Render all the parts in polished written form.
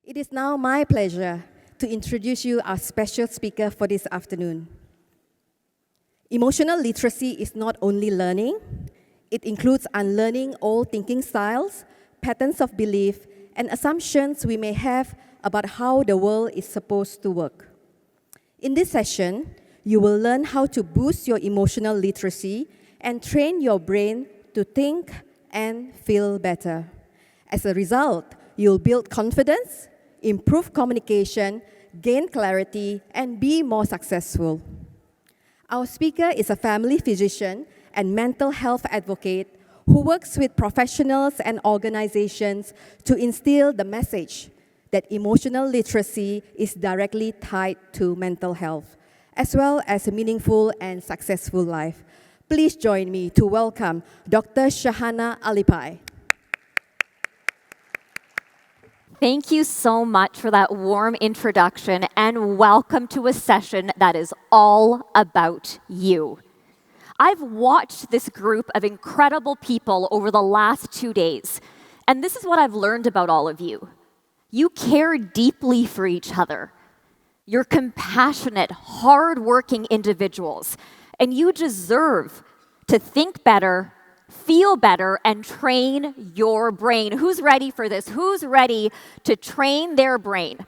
It is now my pleasure to introduce you our special speaker for this afternoon. Emotional literacy is not only learning, it includes unlearning old thinking styles, patterns of belief, and assumptions we may have about how the world is supposed to work. In this session, you will learn how to boost your emotional literacy and train your brain to think and feel better. As a result, you'll build confidence, improve communication, gain clarity, and be more successful. Our speaker is a family physician and mental health advocate who works with professionals and organizations to instill the message that emotional literacy is directly tied to mental health, as well as a meaningful and successful life. Please join me to welcome Dr. Shahana Alibhai. Thank you so much for that warm introduction, and welcome to a session that is all about you. I've watched this group of incredible people over the last 2 days, and this is what I've learned about all of you. You care deeply for each other. You're compassionate, hardworking individuals, and you deserve to think better, feel better, and train your brain. Who's ready for this? Who's ready to train their brain?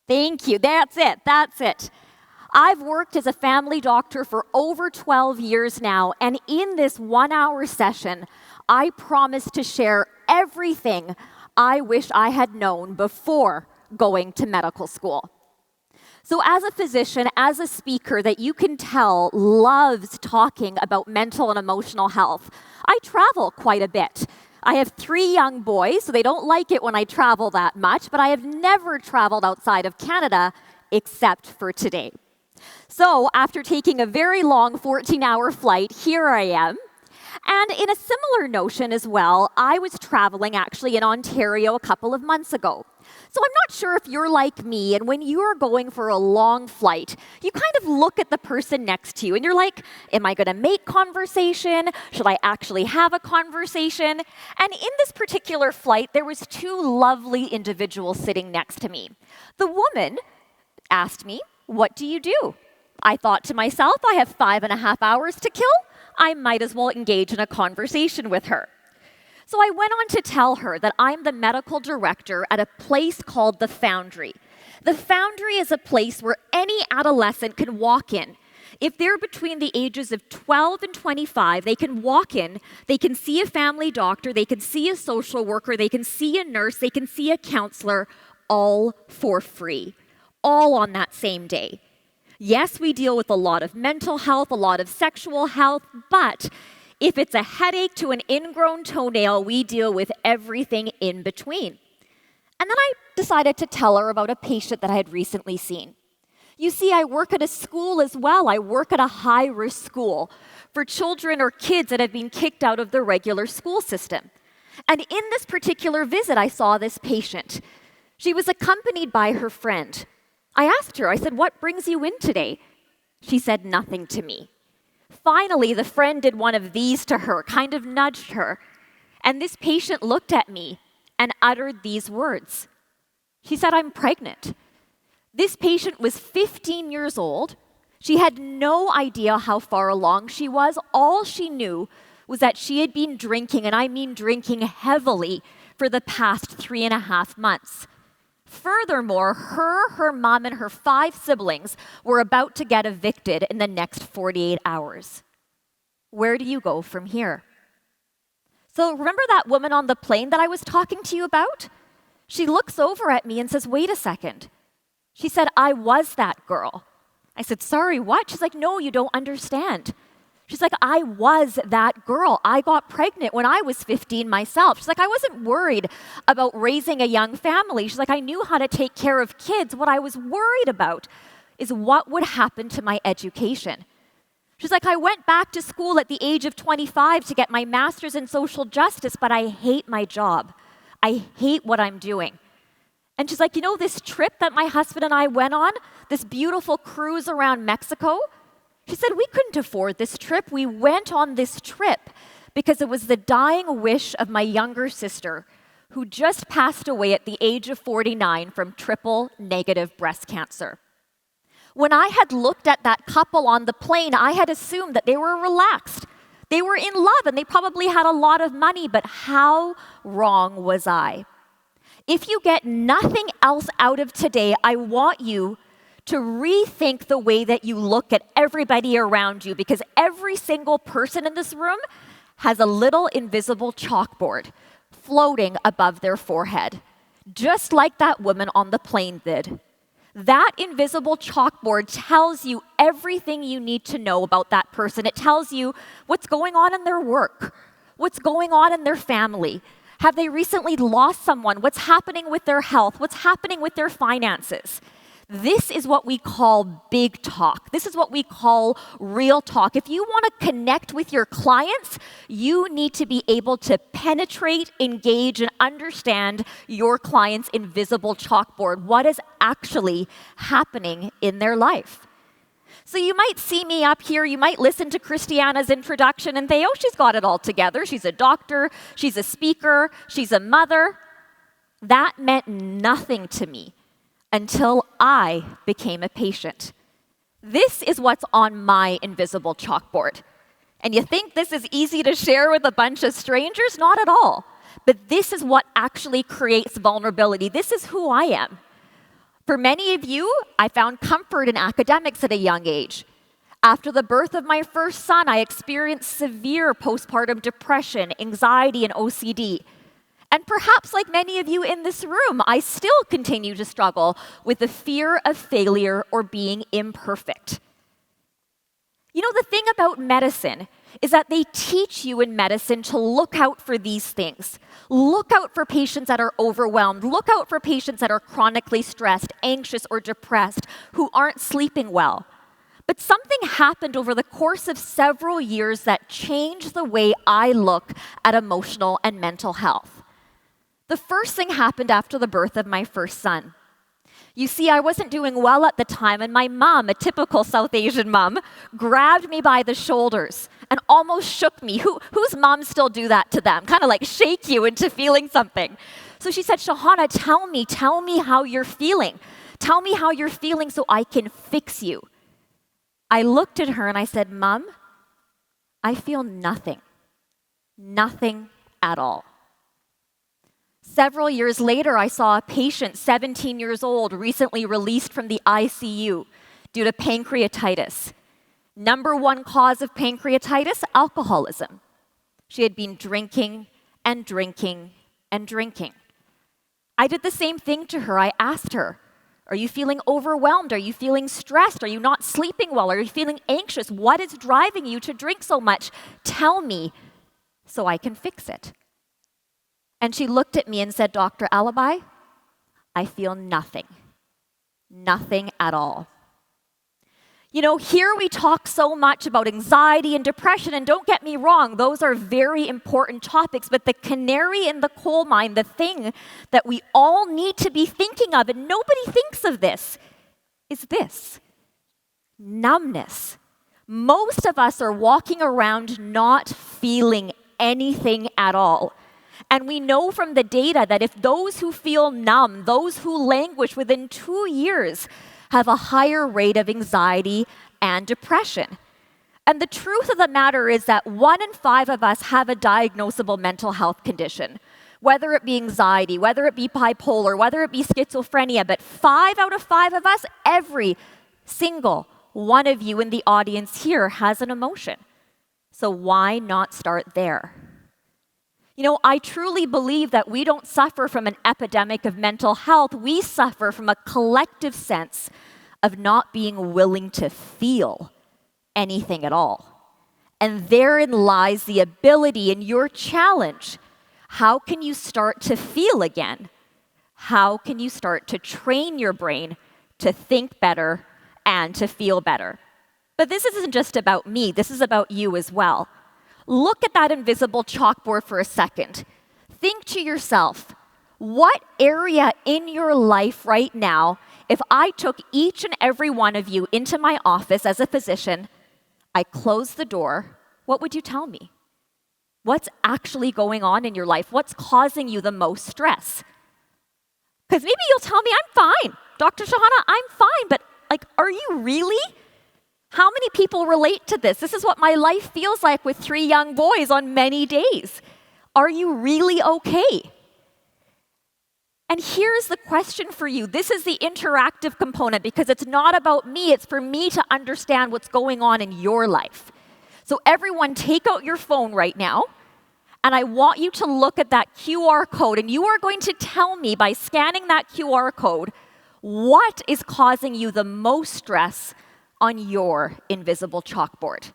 Thank you. That's it. That's it. I've worked as a family doctor for over 12 years now, and in this 1-hour session, I promise to share everything I wish I had known before going to medical school. So as a physician, as a speaker that you can tell loves talking about mental and emotional health, I travel quite a bit. I have 3 young boys, so they don't like it when I travel that much, but I have never traveled outside of Canada except for today. So after taking a very long 14-hour flight, here I am. And in a similar notion as well, I was traveling actually in Ontario a couple of months ago. So I'm not sure if you're like me, and when you're going for a long flight, you kind of look at the person next to you, and you're like, am I going to make conversation? Should I actually have a conversation? And in this particular flight, there was 2 lovely individuals sitting next to me. The woman asked me, what do you do? I thought to myself, I have 5.5 hours to kill. I might as well engage in a conversation with her. So I went on to tell her that I'm the medical director at a place called The Foundry. The Foundry is a place where any adolescent can walk in. If they're between the ages of 12 and 25, they can walk in, they can see a family doctor, they can see a social worker, they can see a nurse, they can see a counselor, all for free, all on that same day. Yes, we deal with a lot of mental health, a lot of sexual health, but if it's a headache to an ingrown toenail, we deal with everything in between. And then I decided to tell her about a patient that I had recently seen. You see, I work at a school as well. I work at a high-risk school for children or kids that have been kicked out of the regular school system. And in this particular visit, I saw this patient. She was accompanied by her friend. I asked her, I said, what brings you in today? She said nothing to me. Finally, the friend did one of these to her, kind of nudged her. And this patient looked at me and uttered these words. She said, I'm pregnant. This patient was 15 years old. She had no idea how far along she was. All she knew was that she had been drinking, and I mean drinking heavily, for the past 3.5 months. Furthermore, her mom, and her 5 siblings were about to get evicted in the next 48 hours. Where do you go from here? So remember that woman on the plane that I was talking to you about? She looks over at me and says, wait a second. She said, I was that girl. I said, sorry, what? She's like, no, you don't understand. She's like, I was that girl. I got pregnant when I was 15 myself. She's like, I wasn't worried about raising a young family. She's like, I knew how to take care of kids. What I was worried about is what would happen to my education. She's like, I went back to school at the age of 25 to get my master's in social justice, but I hate my job. I hate what I'm doing. And she's like, you know this trip that my husband and I went on, this beautiful cruise around Mexico? She said, we couldn't afford this trip. We went on this trip because it was the dying wish of my younger sister, who just passed away at the age of 49 from triple-negative breast cancer. When I had looked at that couple on the plane, I had assumed that they were relaxed. They were in love and they probably had a lot of money, but how wrong was I? If you get nothing else out of today, I want you to rethink the way that you look at everybody around you, because every single person in this room has a little invisible chalkboard floating above their forehead, just like that woman on the plane did. That invisible chalkboard tells you everything you need to know about that person. It tells you what's going on in their work, what's going on in their family. Have they recently lost someone? What's happening with their health? What's happening with their finances? This is what we call big talk. This is what we call real talk. If you want to connect with your clients, you need to be able to penetrate, engage, and understand your client's invisible chalkboard. What is actually happening in their life? So you might see me up here, you might listen to Christiana's introduction and think, oh, she's got it all together. She's a doctor, she's a speaker, she's a mother. That meant nothing to me until I became a patient. This is what's on my invisible chalkboard. And you think this is easy to share with a bunch of strangers? Not at all. But this is what actually creates vulnerability. This is who I am. For many of you, I found comfort in academics at a young age. After the birth of my first son, I experienced severe postpartum depression, anxiety, and OCD. And perhaps like many of you in this room, I still continue to struggle with the fear of failure or being imperfect. You know, the thing about medicine is that they teach you in medicine to look out for these things. Look out for patients that are overwhelmed. Look out for patients that are chronically stressed, anxious, or depressed, who aren't sleeping well. But something happened over the course of several years that changed the way I look at emotional and mental health. The first thing happened after the birth of my first son. You see, I wasn't doing well at the time, and my mom, a typical South Asian mom, grabbed me by the shoulders and almost shook me. Whose moms still do that to them? Kind of like shake you into feeling something. So she said, Shahana, tell me how you're feeling. Tell me how you're feeling so I can fix you. I looked at her and I said, Mom, I feel nothing. Nothing at all. Several years later, I saw a patient, 17 years old, recently released from the ICU due to pancreatitis. Number one cause of pancreatitis, alcoholism. She had been drinking and drinking and drinking. I did the same thing to her. I asked her, are you feeling overwhelmed? Are you feeling stressed? Are you not sleeping well? Are you feeling anxious? What is driving you to drink so much? Tell me so I can fix it. And she looked at me and said, Dr. Alibhai, I feel nothing. Nothing at all. You know, here we talk so much about anxiety and depression, and don't get me wrong, those are very important topics, but the canary in the coal mine, the thing that we all need to be thinking of, and nobody thinks of this, is this: numbness. Most of us are walking around not feeling anything at all. And we know from the data that if those who feel numb, those who languish within 2 years, have a higher rate of anxiety and depression. And the truth of the matter is that 1 in 5 of us have a diagnosable mental health condition, whether it be anxiety, whether it be bipolar, whether it be schizophrenia, but 5 out of 5 of us, every single one of you in the audience here has an emotion. So why not start there? You know, I truly believe that we don't suffer from an epidemic of mental health. We suffer from a collective sense of not being willing to feel anything at all. And therein lies the ability and your challenge. How can you start to feel again? How can you start to train your brain to think better and to feel better? But this isn't just about me. This is about you as well. Look at that invisible chalkboard for a second. Think to yourself, what area in your life right now, if I took each and every one of you into my office as a physician, I closed the door, what would you tell me? What's actually going on in your life? What's causing you the most stress? Because maybe you'll tell me, I'm fine. Dr. Shahana, I'm fine. But are you really? How many people relate to this? This is what my life feels like with 3 young boys on many days. Are you really okay? And here's the question for you. This is the interactive component because it's not about me. It's for me to understand what's going on in your life. So everyone, take out your phone right now, and I want you to look at that QR code, and you are going to tell me by scanning that QR code what is causing you the most stress on your invisible chalkboard.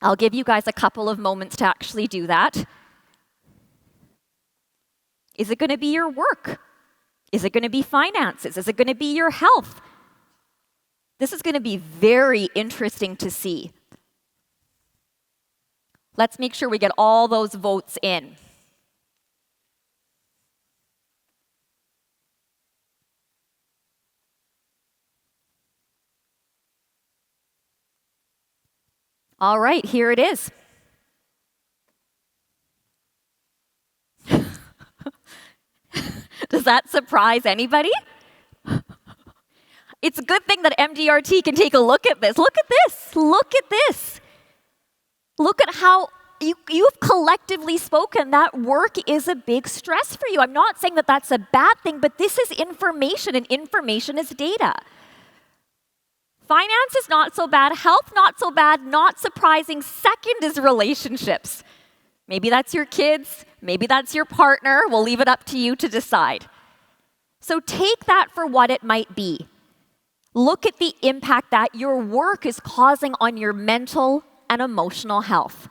I'll give you guys a couple of moments to actually do that. Is it going to be your work? Is it going to be finances? Is it going to be your health? This is going to be very interesting to see. Let's make sure we get all those votes in. All right, here it is. Does that surprise anybody? It's a good thing that MDRT can take a look at this. Look at this. Look at this. Look at how you've collectively spoken that work is a big stress for you. I'm not saying that that's a bad thing, but this is information, and information is data. Finance is not so bad. Health, not so bad. Not surprising. Second is relationships. Maybe that's your kids. Maybe that's your partner. We'll leave it up to you to decide. So take that for what it might be. Look at the impact that your work is causing on your mental and emotional health.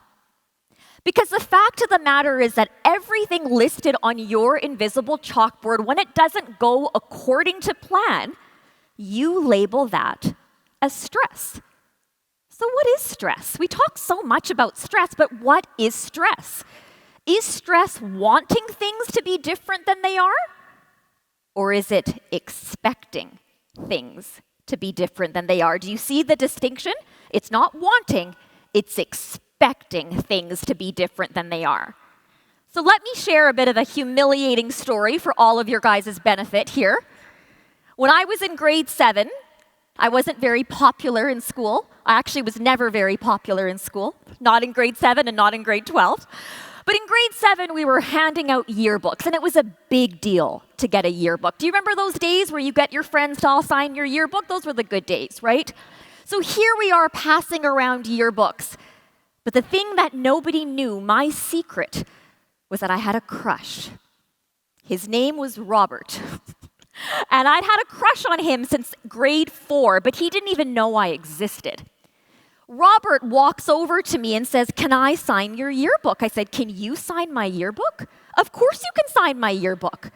Because the fact of the matter is that everything listed on your invisible chalkboard, when it doesn't go according to plan, you label that as stress. So what is stress? We talk so much about stress, but what is stress? Is stress wanting things to be different than they are? Or is it expecting things to be different than they are? Do you see the distinction? It's not wanting, it's expecting things to be different than they are. So let me share a bit of a humiliating story for all of your guys' benefit here. When I was in grade 7, I wasn't very popular in school. I actually was never very popular in school, not in grade 7 and not in grade 12. But in grade 7, we were handing out yearbooks, and it was a big deal to get a yearbook. Do you remember those days where you get your friends to all sign your yearbook? Those were the good days, right? So here we are passing around yearbooks. But the thing that nobody knew, my secret, was that I had a crush. His name was Robert. And I'd had a crush on him since grade 4, but he didn't even know I existed. Robert walks over to me and says, "Can I sign your yearbook?" I said, "Can you sign my yearbook?" "Of course you can sign my yearbook."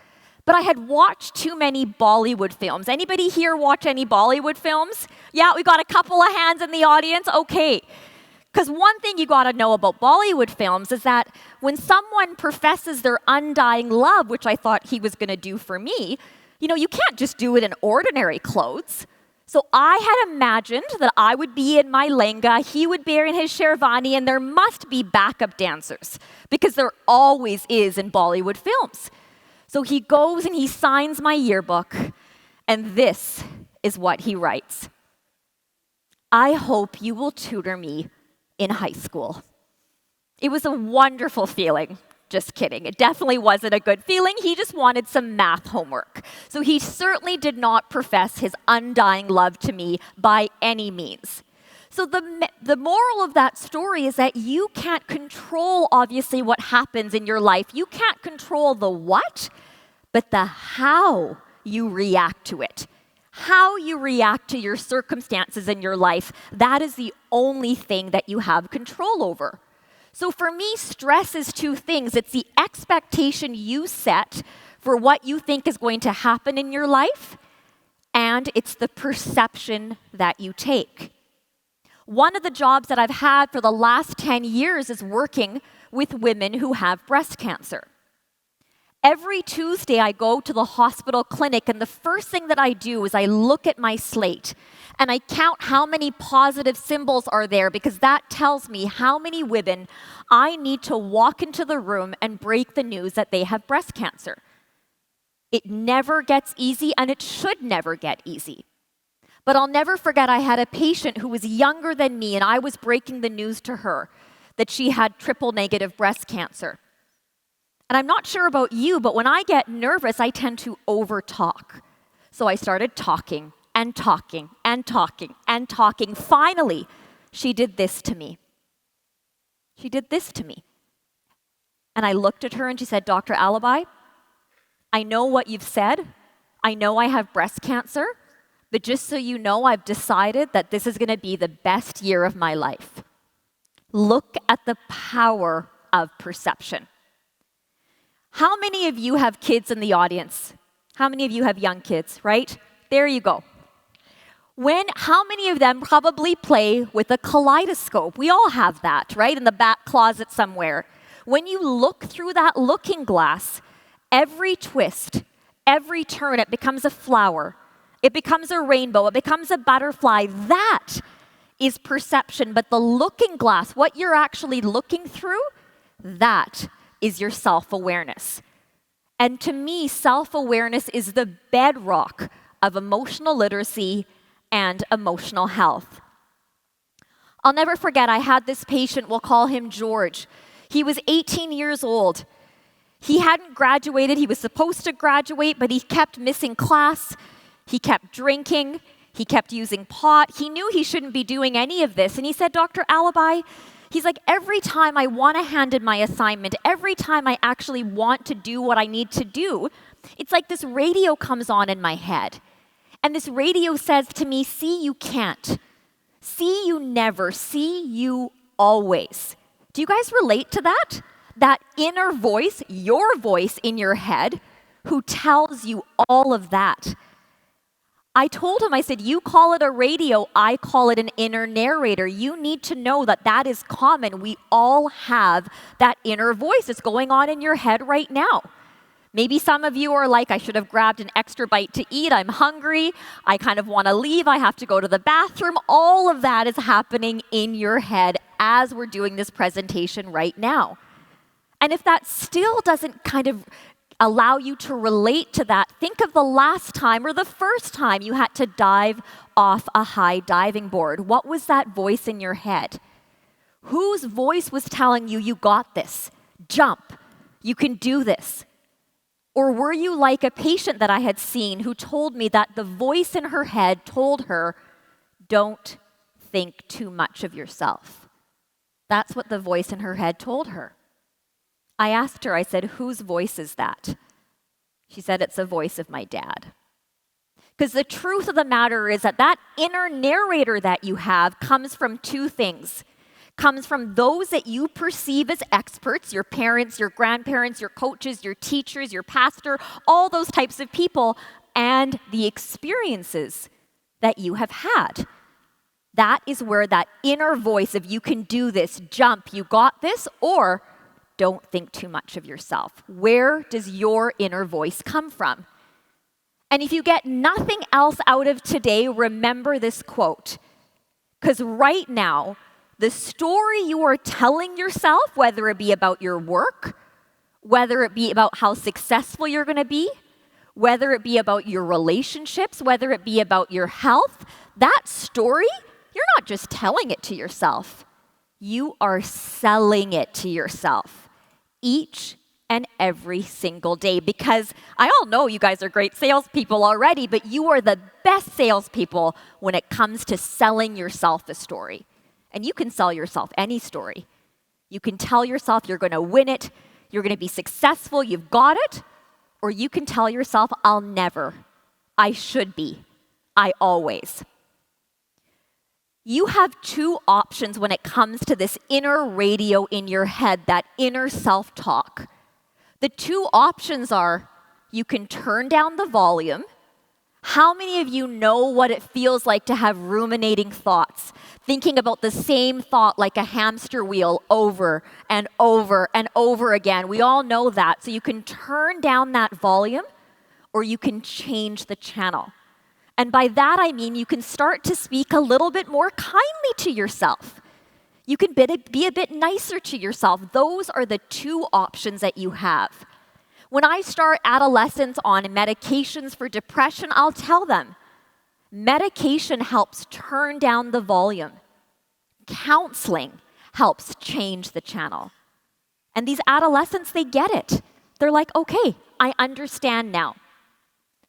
But I had watched too many Bollywood films. Anybody here watch any Bollywood films? Yeah, we got a couple of hands in the audience. Okay. Because one thing you got to know about Bollywood films is that when someone professes their undying love, which I thought he was going to do for me, you can't just do it in ordinary clothes. So I had imagined that I would be in my lehenga, he would be in his sherwani, and there must be backup dancers, because there always is in Bollywood films. So he goes and he signs my yearbook, and this is what he writes. "I hope you will tutor me in high school." It was a wonderful feeling. Just kidding. It definitely wasn't a good feeling. He just wanted some math homework. So he certainly did not profess his undying love to me by any means. So the moral of that story is that you can't control, obviously, what happens in your life. You can't control the what, but the how you react to it. How you react to your circumstances in your life, that is the only thing that you have control over. So for me, stress is two things. It's the expectation you set for what you think is going to happen in your life, and it's the perception that you take. One of the jobs that I've had for the last 10 years is working with women who have breast cancer. Every Tuesday, I go to the hospital clinic, and the first thing that I do is I look at my slate and I count how many positive symbols are there, because that tells me how many women I need to walk into the room and break the news that they have breast cancer. It never gets easy, and it should never get easy. But I'll never forget, I had a patient who was younger than me, and I was breaking the news to her that she had triple-negative breast cancer. And I'm not sure about you, but when I get nervous, I tend to over-talk. So I started talking and talking and talking and talking. Finally, she did this to me. She did this to me. And I looked at her and she said, "Dr. Alibhai, I know what you've said. I know I have breast cancer, but just so you know, I've decided that this is going to be the best year of my life." Look at the power of perception. How many of you have kids in the audience? How many of you have young kids, right? There you go. How many of them probably play with a kaleidoscope? We all have that, right? In the back closet somewhere. When you look through that looking glass, every twist, every turn, it becomes a flower. It becomes a rainbow. It becomes a butterfly. That is perception. But the looking glass, what you're actually looking through, that is your self-awareness. And to me, self-awareness is the bedrock of emotional literacy and emotional health. I'll never forget, I had this patient, we'll call him George. He was 18 years old. He hadn't graduated. He was supposed to graduate, but he kept missing class. He kept drinking. He kept using pot. He knew he shouldn't be doing any of this. And he said, "Dr. Alibhai," he's like, "every time I want to hand in my assignment, every time I actually want to do what I need to do, it's like this radio comes on in my head. And this radio says to me, 'See, you can't. See, you never. See, you always.'" Do you guys relate to that? That inner voice, your voice in your head, who tells you all of that. I told him, I said, "You call it a radio, I call it an inner narrator. You need to know that that is common. We all have that inner voice that's going on in your head right now." Maybe some of you are like, "I should have grabbed an extra bite to eat. I'm hungry. I kind of want to leave. I have to go to the bathroom." All of that is happening in your head as we're doing this presentation right now. And if that still doesn't kind of allow you to relate to that, think of the last time or the first time you had to dive off a high diving board. What was that voice in your head? Whose voice was telling you, "You got this, jump, you can do this"? Or were you like a patient that I had seen who told me that the voice in her head told her, "Don't think too much of yourself"? That's what the voice in her head told her. I asked her, I said, "Whose voice is that?" She said, "It's the voice of my dad." Because the truth of the matter is that that inner narrator that you have comes from two things. Comes from those that you perceive as experts, your parents, your grandparents, your coaches, your teachers, your pastor, all those types of people, and the experiences that you have had. That is where that inner voice of "you can do this, jump, you got this," or "don't think too much of yourself." Where does your inner voice come from? And if you get nothing else out of today, remember this quote. Because right now, the story you are telling yourself, whether it be about your work, whether it be about how successful you're going to be, whether it be about your relationships, whether it be about your health, that story, you're not just telling it to yourself. You are selling it to yourself each and every single day, because I all know you guys are great salespeople already, but you are the best salespeople when it comes to selling yourself a story. And you can sell yourself any story. You can tell yourself you're going to win it, you're going to be successful, you've got it, or you can tell yourself, "I'll never, I should be, I always." You have two options when it comes to this inner radio in your head, that inner self-talk. The two options are, you can turn down the volume, How many of you know what it feels like to have ruminating thoughts, thinking about the same thought like a hamster wheel over and over and over again? We all know that. So you can turn down that volume or you can change the channel. And by that I mean you can start to speak a little bit more kindly to yourself. You can be a bit nicer to yourself. Those are the two options that you have. When I start adolescents on medications for depression, I'll tell them, medication helps turn down the volume. Counseling helps change the channel. And these adolescents, they get it. They're like, okay, I understand now.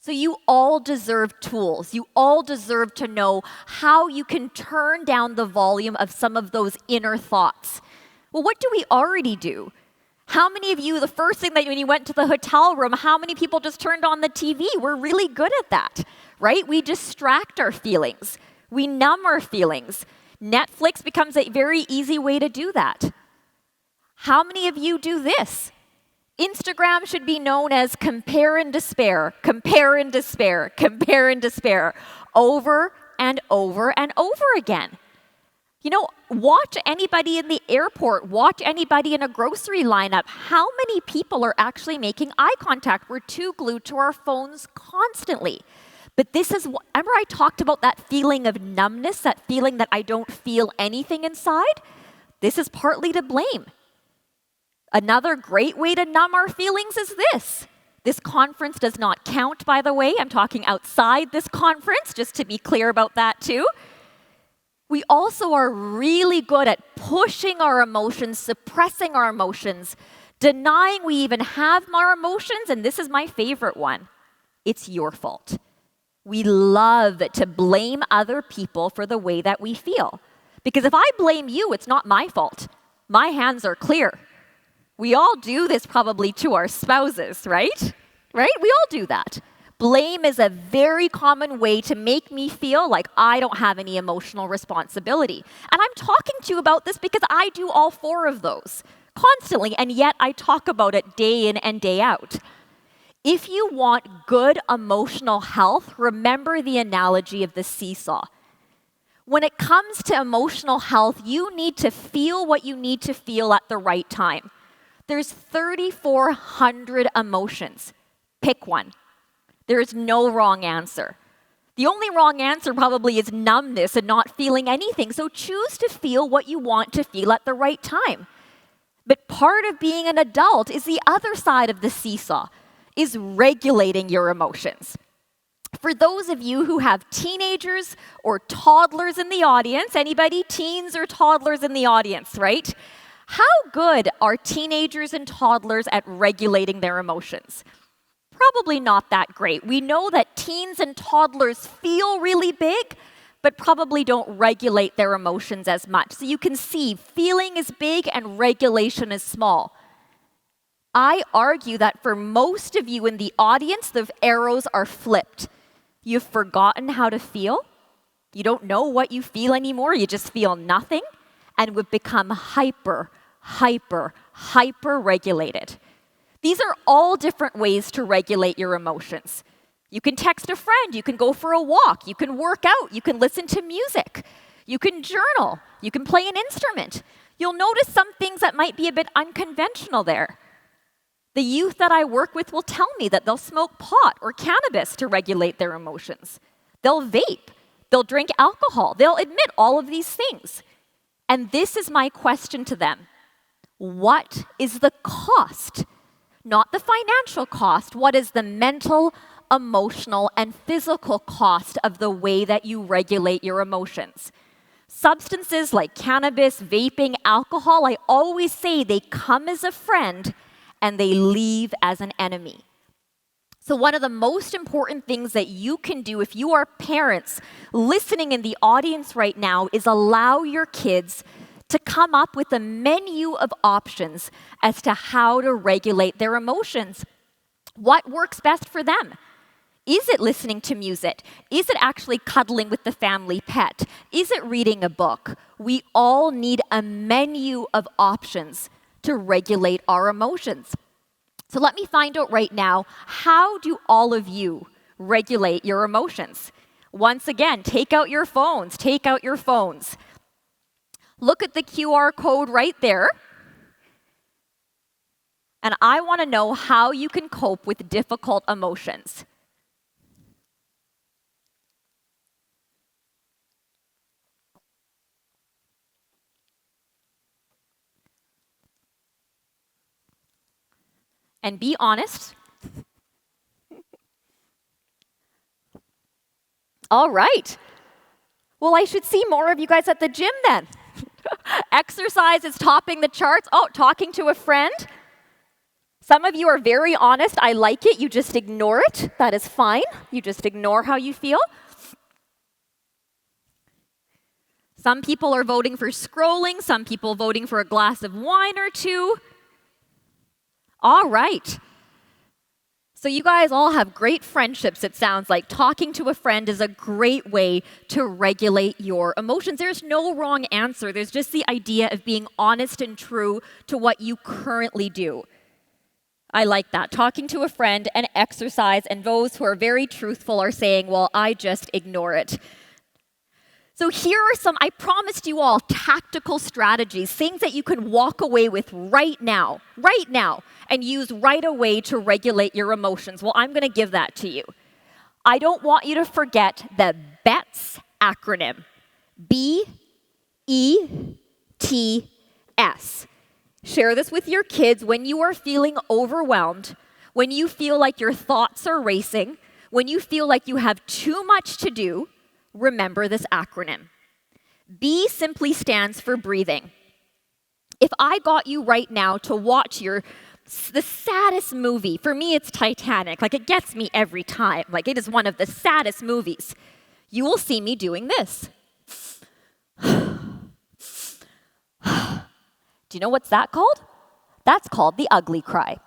So you all deserve tools. You all deserve to know how you can turn down the volume of some of those inner thoughts. Well, what do we already do? How many of you, the first thing that when you went to the hotel room, how many people just turned on the TV? We're really good at that, right? We distract our feelings. We numb our feelings. Netflix becomes a very easy way to do that. How many of you do this? Instagram should be known as compare and despair, compare and despair, compare and despair, over and over and over again. You know, watch anybody in the airport, watch anybody in a grocery lineup. How many people are actually making eye contact? We're too glued to our phones constantly. But this is, remember I talked about that feeling of numbness, that feeling that I don't feel anything inside? This is partly to blame. Another great way to numb our feelings is this. This conference does not count, by the way. I'm talking outside this conference, just to be clear about that too. We also are really good at pushing our emotions, suppressing our emotions, denying we even have our emotions, and this is my favorite one. It's your fault. We love to blame other people for the way that we feel. Because if I blame you, it's not my fault. My hands are clear. We all do this probably to our spouses, right? Right? We all do that. Blame is a very common way to make me feel like I don't have any emotional responsibility. And I'm talking to you about this because I do all four of those constantly, and yet I talk about it day in and day out. If you want good emotional health, remember the analogy of the seesaw. When it comes to emotional health, you need to feel what you need to feel at the right time. There's 3,400 emotions. Pick one. There is no wrong answer. The only wrong answer probably is numbness and not feeling anything. So choose to feel what you want to feel at the right time. But part of being an adult is the other side of the seesaw, is regulating your emotions. For those of you who have teenagers or toddlers in the audience, anybody teens or toddlers in the audience, right? How good are teenagers and toddlers at regulating their emotions? Probably not that great. We know that teens and toddlers feel really big, but probably don't regulate their emotions as much. So you can see feeling is big and regulation is small. I argue that for most of you in the audience, the arrows are flipped. You've forgotten how to feel. You don't know what you feel anymore. You just feel nothing. And we've become hyper regulated. These are all different ways to regulate your emotions. You can text a friend, you can go for a walk, you can work out, you can listen to music, you can journal, you can play an instrument. You'll notice some things that might be a bit unconventional there. The youth that I work with will tell me that they'll smoke pot or cannabis to regulate their emotions. They'll vape, they'll drink alcohol, they'll admit all of these things. And this is my question to them. What is the cost? Not the financial cost. What is the mental, emotional, and physical cost of the way that you regulate your emotions? Substances like cannabis, vaping, alcohol, I always say they come as a friend and they leave as an enemy. So one of the most important things that you can do if you are parents listening in the audience right now is allow your kids to come up with a menu of options as to how to regulate their emotions. What works best for them? Is it listening to music? Is it actually cuddling with the family pet? Is it reading a book? We all need a menu of options to regulate our emotions. So let me find out right now, how do all of you regulate your emotions. Once again, take out your phones. Take out your phones. Look at the QR code right there. And I want to know how you can cope with difficult emotions. And be honest. All right. Well, I should see more of you guys at the gym then. Exercise is topping the charts. Oh, talking to a friend. Some of you are very honest. I like it. You just ignore it. That is fine. You just ignore how you feel. Some people are voting for scrolling. Some people voting for a glass of wine or two. All right. So you guys all have great friendships, it sounds like. Talking to a friend is a great way to regulate your emotions. There's no wrong answer. There's just the idea of being honest and true to what you currently do. I like that. Talking to a friend and exercise, and those who are very truthful are saying, well, I just ignore it. So here are some, I promised you all, tactical strategies, things that you can walk away with right now, and use right away to regulate your emotions. Well, I'm going to give that to you. I don't want you to forget the BETS acronym. B-E-T-S. Share this with your kids when you are feeling overwhelmed, when you feel like your thoughts are racing, when you feel like you have too much to do. Remember this acronym. B simply stands for breathing. If I got you right now to watch the saddest movie, for me it's Titanic, like it gets me every time, like it is one of the saddest movies, you will see me doing this. Do you know what's that called? That's called the ugly cry.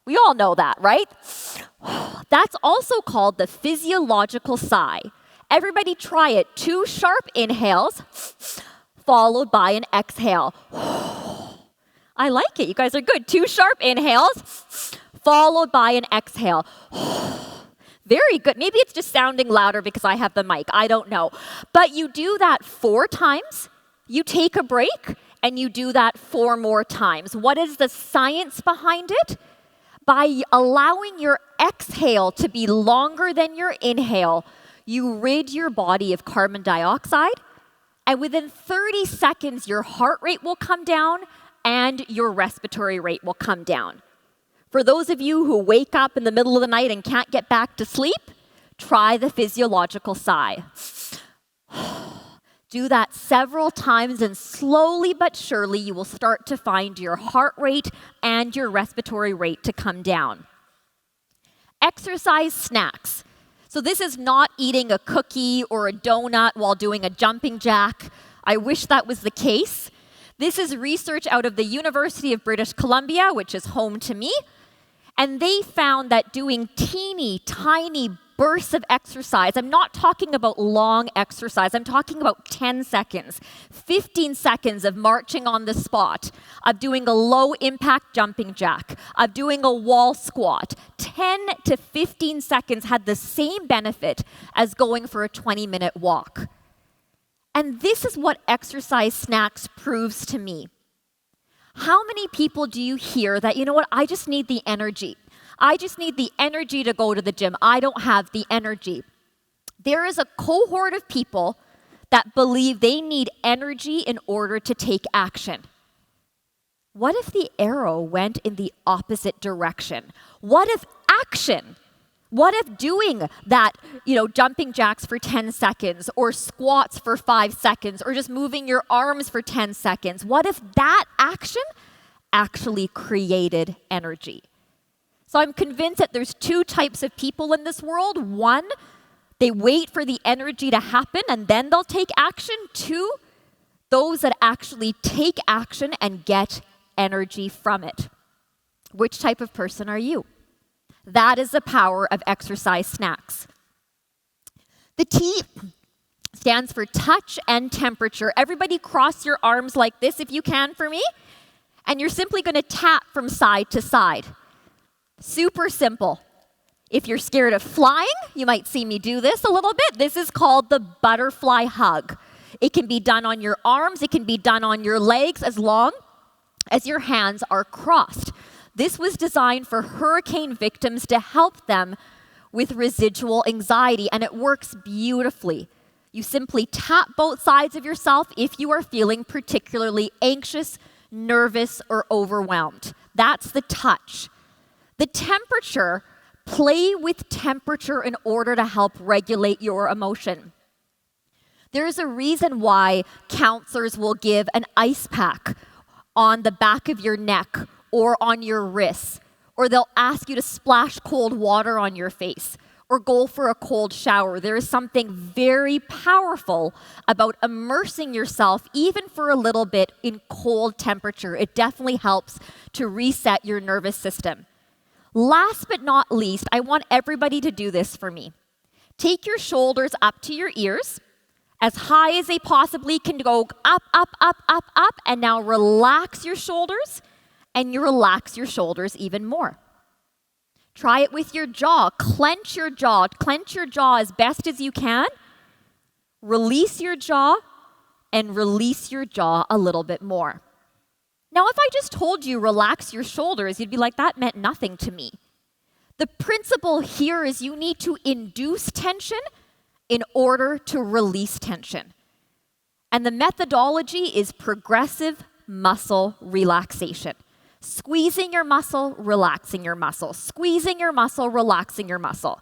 We all know that, right? That's also called the physiological sigh. Everybody try it. 2 sharp inhales, followed by an exhale. I like it. You guys are good. 2 sharp inhales, followed by an exhale. Very good. Maybe it's just sounding louder because I have the mic. I don't know. But you do that 4 times. You take a break, and you do that 4 more times. What is the science behind it? By allowing your exhale to be longer than your inhale, you rid your body of carbon dioxide, and within 30 seconds, your heart rate will come down and your respiratory rate will come down. For those of you who wake up in the middle of the night and can't get back to sleep, try the physiological sigh. Do that several times, and slowly but surely, you will start to find your heart rate and your respiratory rate to come down. Exercise snacks. So this is not eating a cookie or a donut while doing a jumping jack. I wish that was the case. This is research out of the University of British Columbia, which is home to me. And they found that doing teeny tiny bursts of exercise, I'm not talking about long exercise, I'm talking about 10 seconds, 15 seconds of marching on the spot, of doing a low impact jumping jack, of doing a wall squat. 10 to 15 seconds had the same benefit as going for a 20-minute walk. And this is what exercise snacks proves to me. How many people do you hear that, you know what, I just need the energy. I just need the energy to go to the gym. I don't have the energy. There is a cohort of people that believe they need energy in order to take action. What if the arrow went in the opposite direction? What if action? What if doing that, jumping jacks for 10 seconds or squats for 5 seconds or just moving your arms for 10 seconds? What if that action actually created energy? So I'm convinced that there's 2 types of people in this world. 1, they wait for the energy to happen and then they'll take action. 2, those that actually take action and get energy from it. Which type of person are you? That is the power of exercise snacks. The T stands for touch and temperature. Everybody cross your arms like this if you can for me. And you're simply going to tap from side to side. Super simple. If you're scared of flying, you might see me do this a little bit. This is called the butterfly hug. It can be done on your arms, it can be done on your legs as long as your hands are crossed. This was designed for hurricane victims to help them with residual anxiety, and it works beautifully. You simply tap both sides of yourself if you are feeling particularly anxious, nervous, or overwhelmed. That's the touch. The temperature, play with temperature in order to help regulate your emotion. There's a reason why counselors will give an ice pack on the back of your neck or on your wrists, or they'll ask you to splash cold water on your face or go for a cold shower. There is something very powerful about immersing yourself, even for a little bit, in cold temperature. It definitely helps to reset your nervous system. Last but not least, I want everybody to do this for me. Take your shoulders up to your ears, as high as they possibly can go, up, up, up, up, up, and now relax your shoulders, and you relax your shoulders even more. Try it with your jaw. Clench your jaw as best as you can. Release your jaw, and release your jaw a little bit more. Now, if I just told you relax your shoulders, you'd be like, that meant nothing to me. The principle here is you need to induce tension in order to release tension. And the methodology is progressive muscle relaxation. Squeezing your muscle, relaxing your muscle. Squeezing your muscle, relaxing your muscle.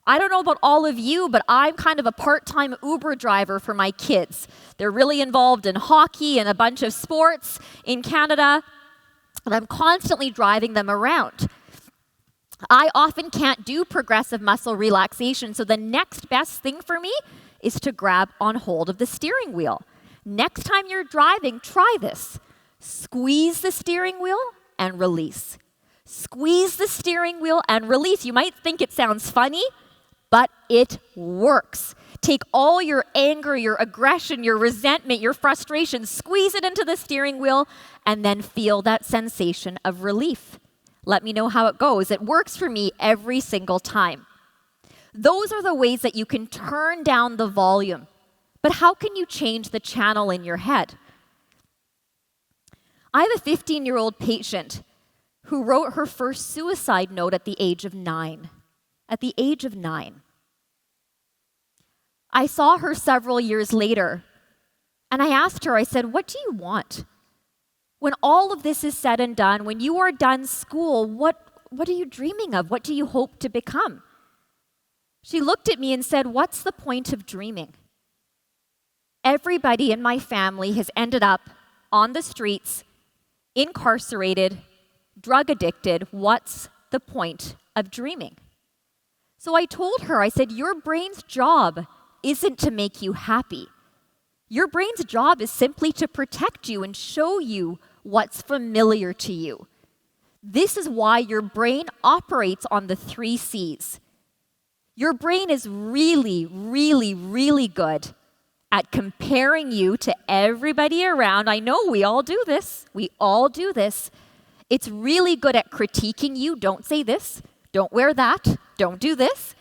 I don't know about all of you, but I'm kind of a part-time Uber driver for my kids. They're really involved in hockey and a bunch of sports in Canada, and I'm constantly driving them around. I often can't do progressive muscle relaxation, so the next best thing for me is to grab on hold of the steering wheel. Next time you're driving, try this. Squeeze the steering wheel and release. Squeeze the steering wheel and release. You might think it sounds funny, but it works. Take all your anger, your aggression, your resentment, your frustration, squeeze it into the steering wheel, and then feel that sensation of relief. Let me know how it goes. It works for me every single time. Those are the ways that you can turn down the volume. But how can you change the channel in your head? I have a 15-year-old patient who wrote her first suicide note at the age of 9. At the age of 9. I saw her several years later, and I asked her, I said, what do you want? When all of this is said and done, when you are done school, what are you dreaming of? What do you hope to become? She looked at me and said, what's the point of dreaming? Everybody in my family has ended up on the streets, incarcerated, drug addicted. What's the point of dreaming? So I told her, I said, your brain's job isn't to make you happy. Your brain's job is simply to protect you and show you what's familiar to you. This is why your brain operates on the 3 C's. Your brain is really, really, really good at comparing you to everybody around. I know we all do this. We all do this. It's really good at critiquing you. Don't say this. Don't wear that. Don't do this.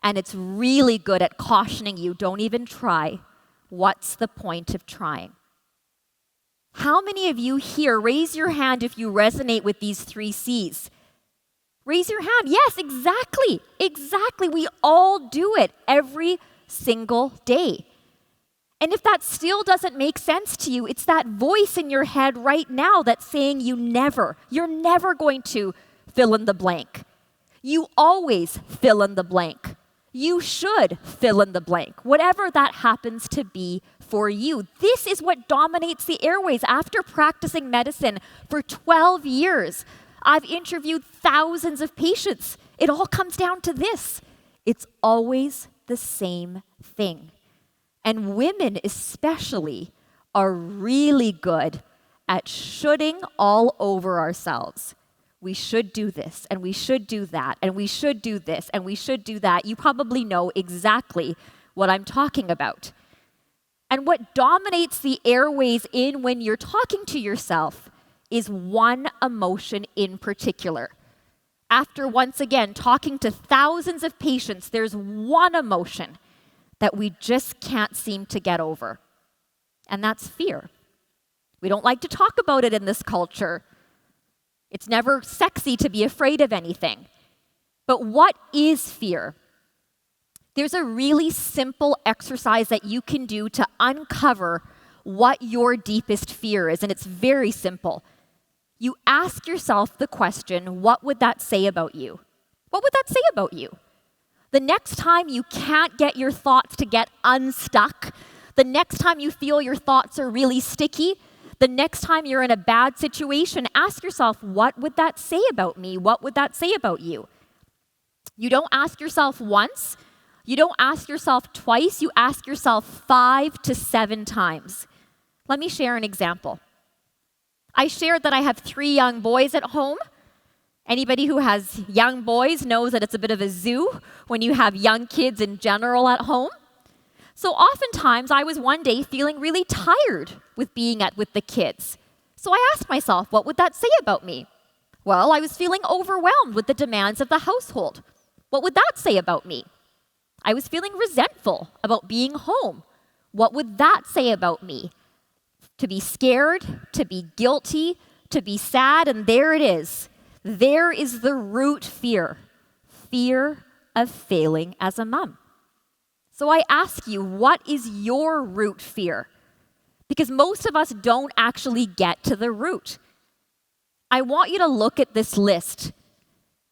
And it's really good at cautioning you. Don't even try. What's the point of trying? How many of you here, raise your hand if you resonate with these 3 C's? Raise your hand. Yes, exactly. Exactly. We all do it every single day. And if that still doesn't make sense to you, it's that voice in your head right now that's saying you're never going to fill in the blank. You always fill in the blank. You should fill in the blank, whatever that happens to be for you. This is what dominates the airways. After practicing medicine for 12 years, I've interviewed thousands of patients. It all comes down to this. It's always the same thing. And women especially are really good at shoulding all over ourselves. We should do this, and we should do that, and we should do this, and we should do that. You probably know exactly what I'm talking about. And what dominates the airways when you're talking to yourself is one emotion in particular. after once again talking to thousands of patients, there's one emotion that we just can't seem to get over, and that's fear. We don't like to talk about it in this culture. It's never sexy to be afraid of anything. But what is fear? There's a really simple exercise that you can do to uncover what your deepest fear is, and it's very simple. You ask yourself the question, what would that say about you? What would that say about you? The next time you can't get your thoughts to get unstuck, the next time you feel your thoughts are really sticky, the next time you're in a bad situation, ask yourself, what would that say about me? What would that say about you? You don't ask yourself once, you don't ask yourself twice, you ask yourself 5 to 7 times. Let me share an example. I shared that I have 3 young boys at home. Anybody who has young boys knows that it's a bit of a zoo when you have young kids in general at home. So oftentimes I was one day feeling really tired with being with the kids. So I asked myself, what would that say about me? Well, I was feeling overwhelmed with the demands of the household. What would that say about me? I was feeling resentful about being home. What would that say about me? To be scared, to be guilty, to be sad, and there it is. There is the root fear. Fear of failing as a mom. So I ask you, what is your root fear? Because most of us don't actually get to the root. I want you to look at this list.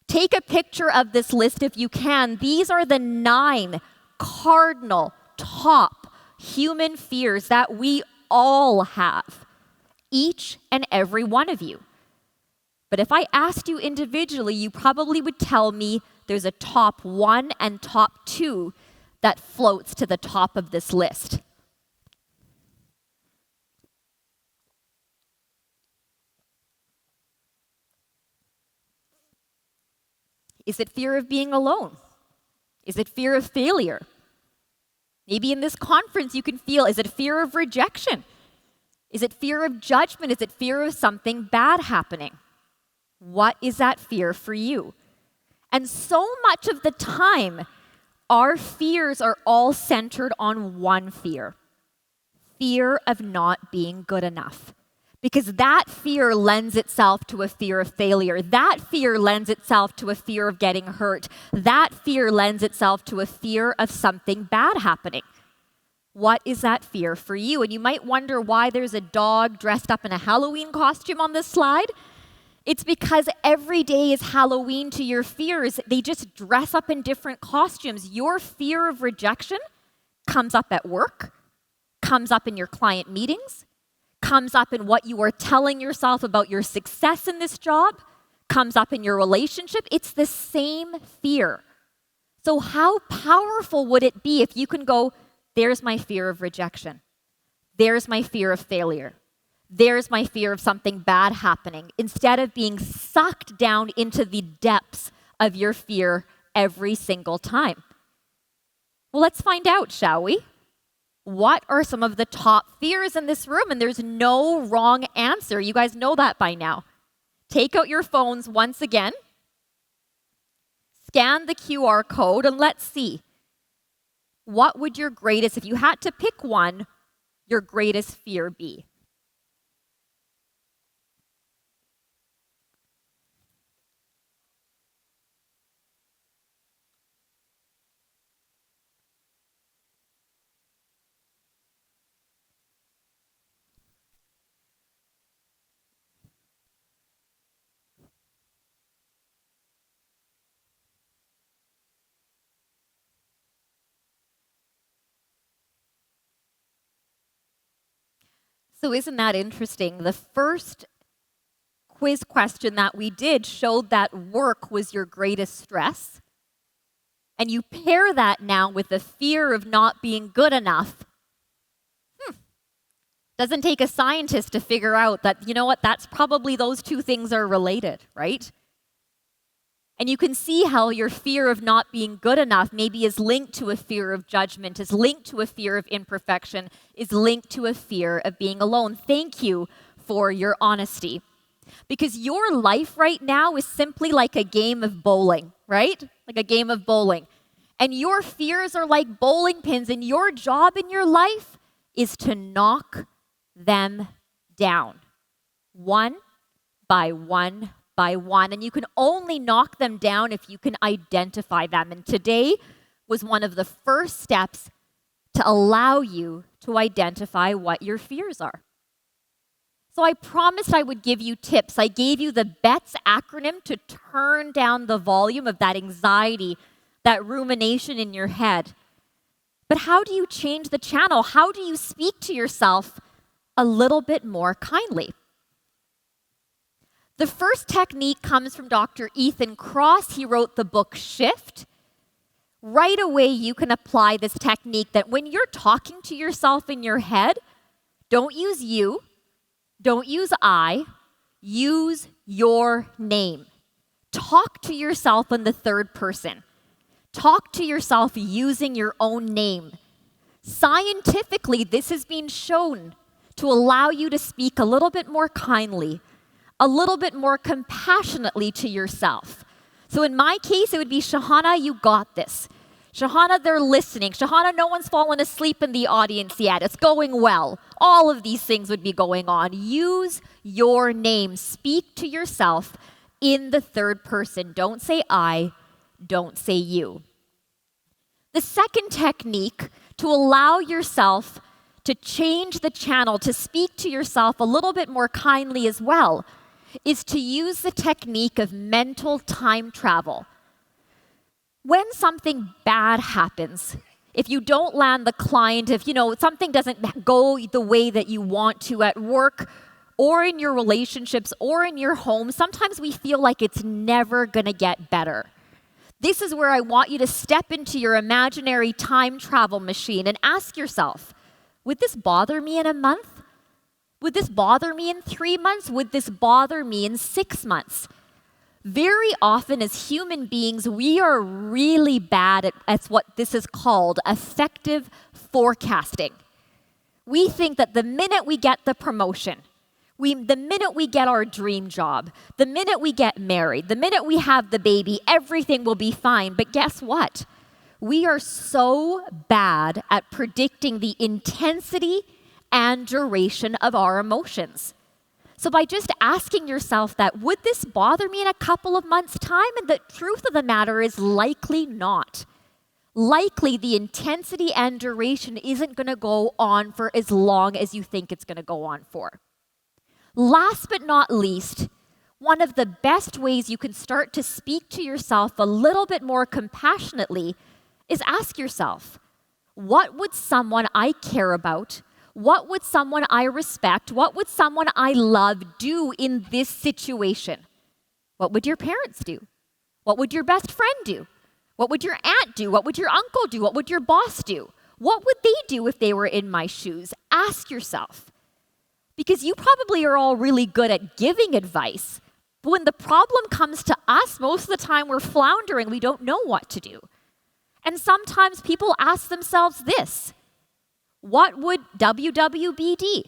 Take a picture of this list if you can. These are the 9 cardinal top human fears that we all have, each and every one of you. But if I asked you individually, you probably would tell me there's a top 1 and top 2 that floats to the top of this list. Is it fear of being alone? Is it fear of failure? Maybe in this conference you can feel, is it fear of rejection? Is it fear of judgment? Is it fear of something bad happening? What is that fear for you? And so much of the time, our fears are all centered on one fear. Fear of not being good enough. Because that fear lends itself to a fear of failure. That fear lends itself to a fear of getting hurt. That fear lends itself to a fear of something bad happening. What is that fear for you? And you might wonder why there's a dog dressed up in a Halloween costume on this slide. It's because every day is Halloween to your fears. They just dress up in different costumes. Your fear of rejection comes up at work, comes up in your client meetings, comes up in what you are telling yourself about your success in this job, comes up in your relationship. It's the same fear. So how powerful would it be if you can go, there's my fear of rejection. There's my fear of failure. There's my fear of something bad happening, instead of being sucked down into the depths of your fear every single time. Well, let's find out, shall we? What are some of the top fears in this room? And there's no wrong answer. You guys know that by now. Take out your phones once again. Scan the QR code and let's see. What would your greatest, if you had to pick one, your greatest fear be? So isn't that interesting? The first quiz question that we did showed that work was your greatest stress. And you pair that now with the fear of not being good enough. Doesn't take a scientist to figure out that, you know what, that's probably those two things are related, right? And you can see how your fear of not being good enough maybe is linked to a fear of judgment, is linked to a fear of imperfection, is linked to a fear of being alone. Thank you for your honesty. Because your life right now is simply like a game of bowling, right? Like a game of bowling. And your fears are like bowling pins, and your job in your life is to knock them down, one by one by one. And you can only knock them down if you can identify them. And today was one of the first steps to allow you to identify what your fears are. So I promised I would give you tips. I gave you the BETS acronym to turn down the volume of that anxiety, that rumination in your head. But how do you change the channel? How do you speak to yourself a little bit more kindly? The first technique comes from Dr. Ethan Kross. He wrote the book Shift. Right away, you can apply this technique that when you're talking to yourself in your head, don't use you. Don't use I, use your name. Talk to yourself in the third person. Talk to yourself using your own name. Scientifically, this has been shown to allow you to speak a little bit more kindly, a little bit more compassionately to yourself. So in my case, it would be, Shahana, you got this. Shahana, they're listening. Shahana, no one's fallen asleep in the audience yet. It's going well. All of these things would be going on. Use your name. Speak to yourself in the third person. Don't say I. Don't say you. The second technique to allow yourself to change the channel, to speak to yourself a little bit more kindly as well, is to use the technique of mental time travel. When something bad happens, if you don't land the client, if something doesn't go the way that you want to at work or in your relationships or in your home, sometimes we feel like it's never going to get better. This is where I want you to step into your imaginary time travel machine and ask yourself, would this bother me in a month? Would this bother me in 3 months? Would this bother me in 6 months? Very often as human beings, we are really bad at what this is called effective forecasting. We think that the minute we get the promotion, the minute we get our dream job, the minute we get married, the minute we have the baby, everything will be fine. But guess what? We are so bad at predicting the intensity and duration of our emotions. So by just asking yourself that, would this bother me in a couple of months' time? And the truth of the matter is likely not. Likely the intensity and duration isn't going to go on for as long as you think it's going to go on for. Last but not least, one of the best ways you can start to speak to yourself a little bit more compassionately is ask yourself, what would someone I care about, what would someone I respect, what would someone I love do in this situation? What would your parents do? What would your best friend do? What would your aunt do? What would your uncle do? What would your boss do? What would they do if they were in my shoes? Ask yourself. Because you probably are all really good at giving advice, but when the problem comes to us, most of the time we're floundering. We don't know what to do. And sometimes people ask themselves this, what would WWBD?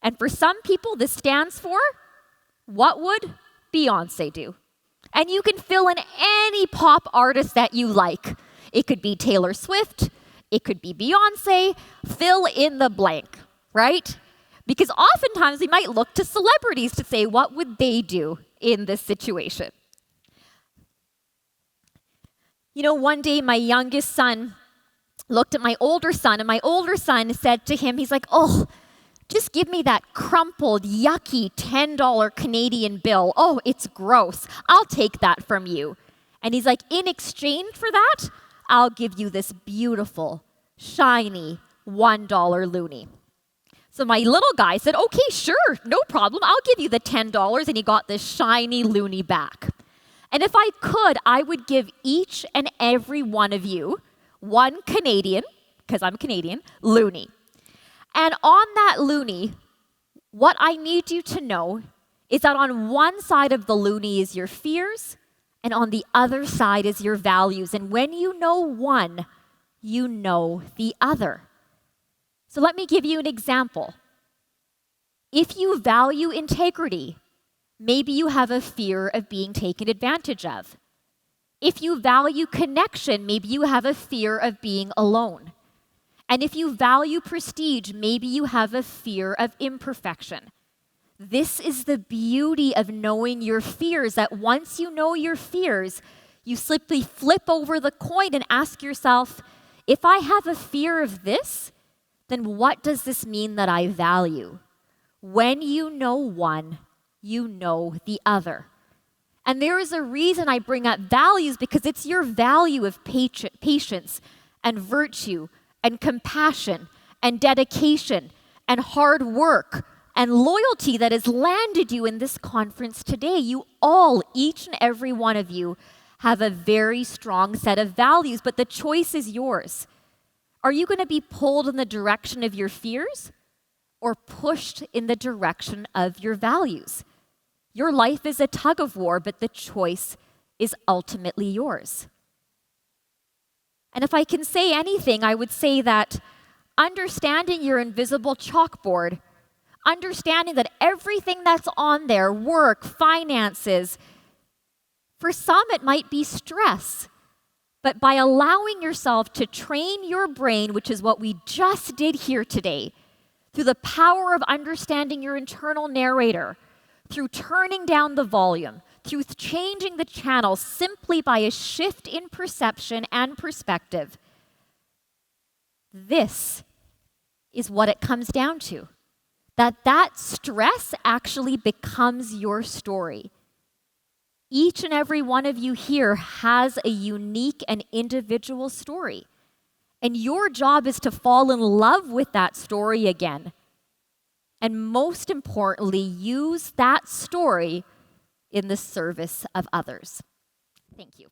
And for some people, this stands for, what would Beyonce do? And you can fill in any pop artist that you like. It could be Taylor Swift. It could be Beyonce. Fill in the blank, right? Because oftentimes we might look to celebrities to say, what would they do in this situation? One day my youngest son looked at my older son, and my older son said to him, he's like, oh, just give me that crumpled, yucky $10 Canadian bill. Oh, it's gross. I'll take that from you. And he's like, in exchange for that, I'll give you this beautiful, shiny $1 loonie. So my little guy said, okay, sure, no problem. I'll give you the $10. And he got this shiny loonie back. And if I could, I would give each and every one of you one Canadian, because I'm Canadian, loonie. And on that loonie, what I need you to know is that on one side of the loonie is your fears, and on the other side is your values. And when you know one, you know the other. So let me give you an example. If you value integrity, maybe you have a fear of being taken advantage of. If you value connection, maybe you have a fear of being alone. And if you value prestige, maybe you have a fear of imperfection. This is the beauty of knowing your fears, that once you know your fears, you simply flip over the coin and ask yourself, if I have a fear of this, then what does this mean that I value? When you know one, you know the other. And there is a reason I bring up values, because it's your value of patience and virtue and compassion and dedication and hard work and loyalty that has landed you in this conference today. You all, each and every one of you, have a very strong set of values, but the choice is yours. Are you going to be pulled in the direction of your fears or pushed in the direction of your values? Your life is a tug of war, but the choice is ultimately yours. And if I can say anything, I would say that understanding your invisible chalkboard, understanding that everything that's on there, work, finances, for some it might be stress. But by allowing yourself to train your brain, which is what we just did here today, through the power of understanding your internal narrator, through turning down the volume, through changing the channel simply by a shift in perception and perspective, this is what it comes down to. That stress actually becomes your story. Each and every one of you here has a unique and individual story. And your job is to fall in love with that story again. And most importantly, use that story in the service of others. Thank you.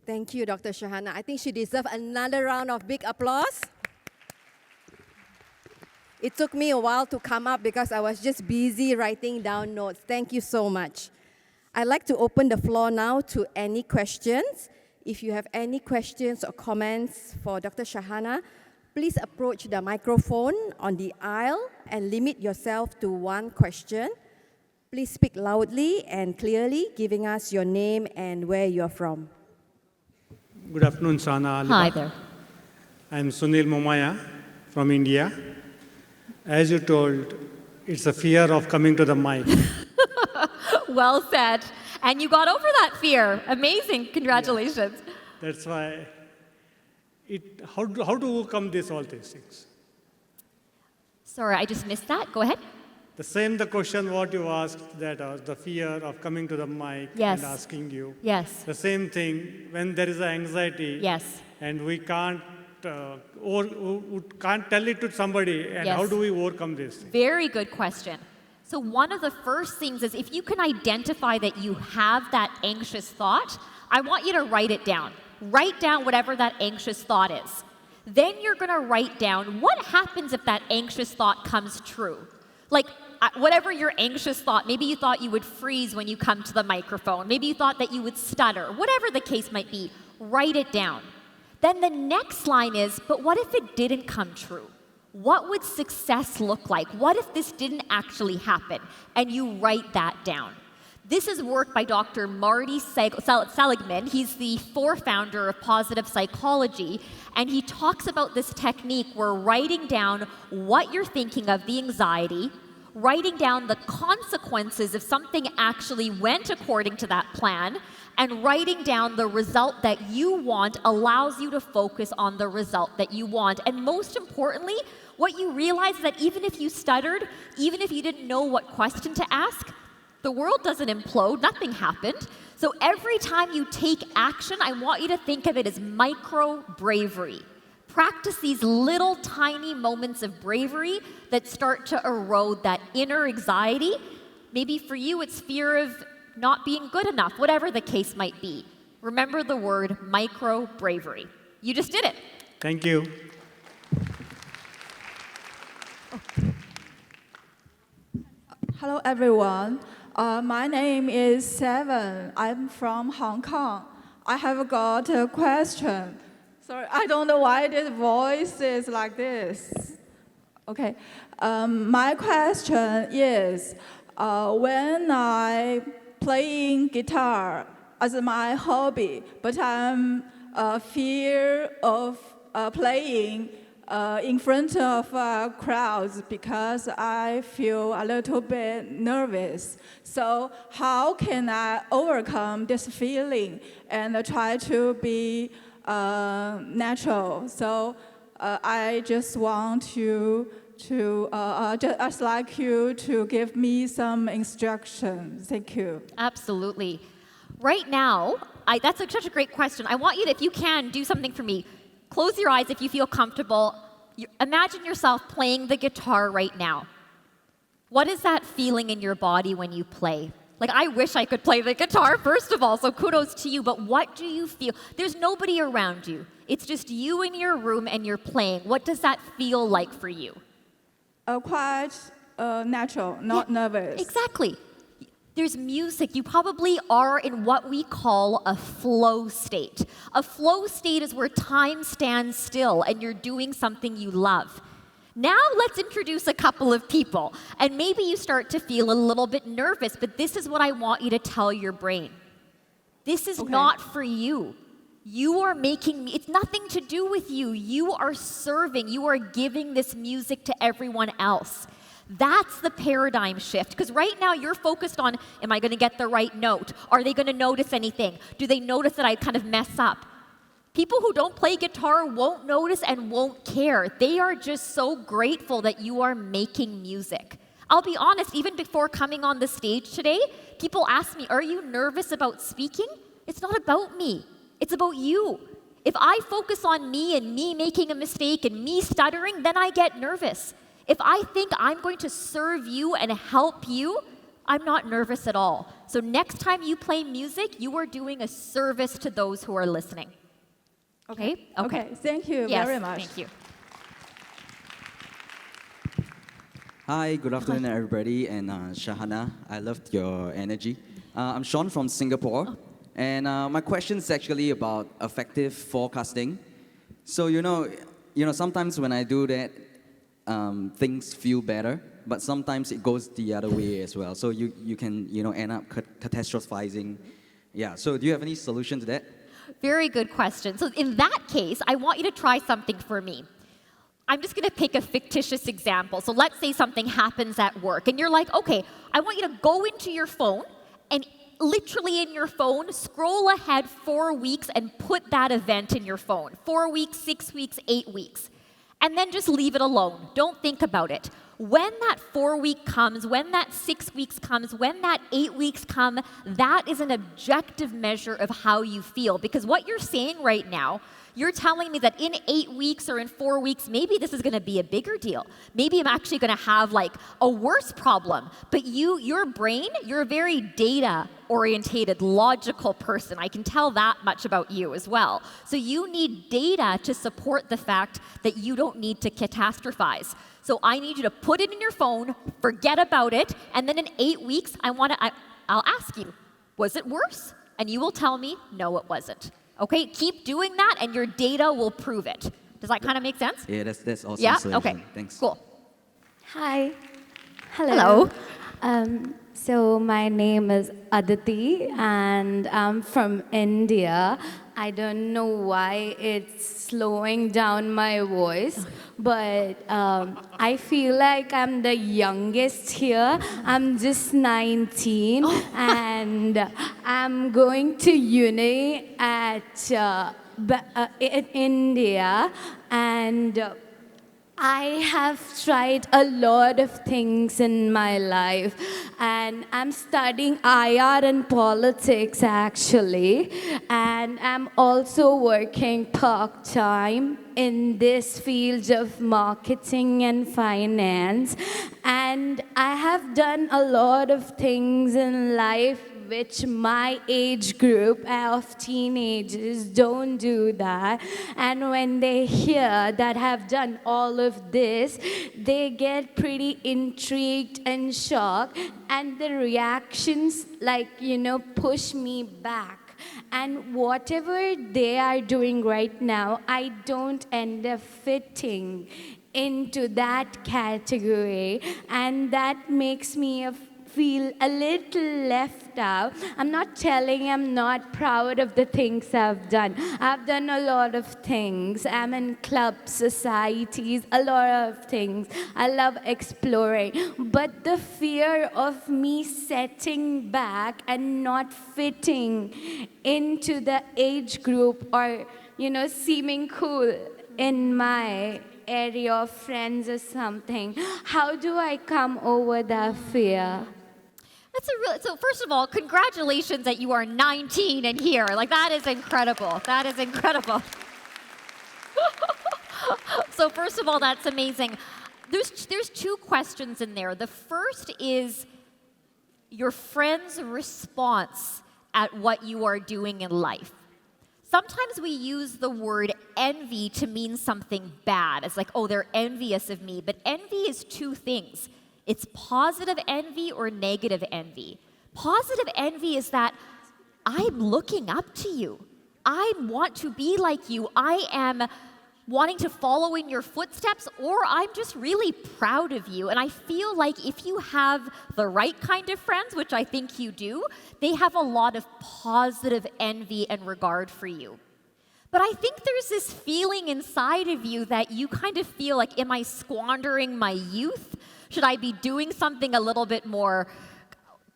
Thank you, Dr. Shahana. I think she deserves another round of big applause. It took me a while to come up because I was just busy writing down notes. Thank you so much. I'd like to open the floor now to any questions. If you have any questions or comments for Dr. Shahana, please approach the microphone on the aisle and limit yourself to one question. Please speak loudly and clearly, giving us your name and where you're from. Good afternoon, Shahana Alibhai. Hi there. I'm Sunil Momaya from India. As you told, it's a fear of coming to the mic. Well said. And you got over that fear. Amazing. Congratulations. Yeah. That's why, how to overcome all these things? Sorry, I just missed that. Go ahead. The question what you asked, that the fear of coming to the mic Yes. and asking you. Yes. The same thing, when there is anxiety Yes. and we can't tell it to somebody, and Yes. how do we overcome this? Very good question. So one of the first things is, if you can identify that you have that anxious thought, I want you to write it down. Write down whatever that anxious thought is. Then you're going to write down what happens if that anxious thought comes true. Like, whatever your anxious thought, maybe you thought you would freeze when you come to the microphone. Maybe you thought that you would stutter. Whatever the case might be, write it down. Then the next line is, but what if it didn't come true? What would success look like? What if this didn't actually happen? And you write that down. This is work by Dr. Marty Seligman. He's the founder of positive psychology, and he talks about this technique where writing down what you're thinking of, the anxiety, writing down the consequences if something actually went according to that plan, and writing down the result that you want allows you to focus on the result that you want. And most importantly, what you realize is that even if you stuttered, even if you didn't know what question to ask, the world doesn't implode, nothing happened. So every time you take action, I want you to think of it as micro bravery. Practice these little tiny moments of bravery that start to erode that inner anxiety. Maybe for you, it's fear of not being good enough, whatever the case might be. Remember the word micro bravery. You just did it. Thank you. Hello, everyone. My name is Seven. I'm from Hong Kong. I have got a question. Sorry, I don't know why this voice is like this. Okay. My question is, when I playing guitar as my hobby, but I'm fear of playing in front of crowds because I feel a little bit nervous. So how can I overcome this feeling and try to be natural? So I just want just like you to give me some instructions. Thank you. Absolutely. Right now, that's such a great question. I want you to, if you can, do something for me. Close your eyes if you feel comfortable. Imagine yourself playing the guitar right now. What is that feeling in your body when you play? Like, I wish I could play the guitar, first of all, so kudos to you, but what do you feel? There's nobody around you. It's just you in your room and you're playing. What does that feel like for you? Quite natural, not nervous. Exactly. There's music. You probably are in what we call a flow state. A flow state is where time stands still and you're doing something you love. Now let's introduce a couple of people. And maybe you start to feel a little bit nervous, but this is what I want you to tell your brain. This is not for you. You are making, it's nothing to do with you. You are serving, you are giving this music to everyone else. That's the paradigm shift, because right now you're focused on, am I going to get the right note? Are they going to notice anything? Do they notice that I kind of mess up? People who don't play guitar won't notice and won't care. They are just so grateful that you are making music. I'll be honest, even before coming on the stage today, people ask me, are you nervous about speaking? It's not about me. It's about you. If I focus on me and me making a mistake and me stuttering, then I get nervous. If I think I'm going to serve you and help you, I'm not nervous at all. So next time you play music, you are doing a service to those who are listening. Okay? Okay. Thank you very much. Thank you. Hi, good afternoon, everybody, and Shahana. I loved your energy. I'm Sean from Singapore, and my question is actually about effective forecasting. So sometimes when I do that, things feel better, but sometimes it goes the other way as well. So you can end up catastrophizing. Yeah. So do you have any solution to that? Very good question. So in that case, I want you to try something for me. I'm just going to pick a fictitious example. So let's say something happens at work, and you're like, okay, I want you to go into your phone and literally in your phone, scroll ahead 4 weeks and put that event in your phone. 4 weeks, 6 weeks, 8 weeks. And then just leave it alone. Don't think about it. When that 4 week comes, when that 6 weeks comes, when that 8 weeks come, that is an objective measure of how you feel. Because what you're saying right now, you're telling me that in 8 weeks or in 4 weeks, maybe this is going to be a bigger deal. Maybe I'm actually going to have like a worse problem. But your brain, you're a very data-orientated, logical person. I can tell that much about you as well. So you need data to support the fact that you don't need to catastrophize. So I need you to put it in your phone, forget about it, and then in 8 weeks, I'll ask you, was it worse? And you will tell me, no, it wasn't. Okay, keep doing that, and your data will prove it. Does that kind of make sense? Yeah, that's awesome. Yeah? Solution. Okay, Thanks. Cool. Hi. Hello. So my name is Aditi, and I'm from India. I don't know why it's slowing down my voice, but I feel like I'm the youngest here. I'm just 19, and I'm going to uni in India, and I have tried a lot of things in my life, and I'm studying IR and politics actually, and I'm also working part-time in this field of marketing and finance, and I have done a lot of things in life which my age group of teenagers don't do that. And when they hear that I've done all of this, they get pretty intrigued and shocked, and the reactions push me back. And whatever they are doing right now, I don't end up fitting into that category, and that makes me feel a little left out. I'm not telling I'm not proud of the things I've done. I've done a lot of things. I'm in clubs, societies, a lot of things. I love exploring. But the fear of me setting back and not fitting into the age group or, seeming cool in my area of friends or something. How do I come over that fear? So first of all, congratulations that you are 19 and here. Like, that is incredible. That is incredible. So first of all, that's amazing. There's two questions in there. The first is your friend's response at what you are doing in life. Sometimes we use the word envy to mean something bad. It's like, oh, they're envious of me. But envy is two things. It's positive envy or negative envy. Positive envy is that I'm looking up to you. I want to be like you. I am wanting to follow in your footsteps, or I'm just really proud of you. And I feel like if you have the right kind of friends, which I think you do, they have a lot of positive envy and regard for you. But I think there's this feeling inside of you that you kind of feel like, am I squandering my youth? Should I be doing something a little bit more,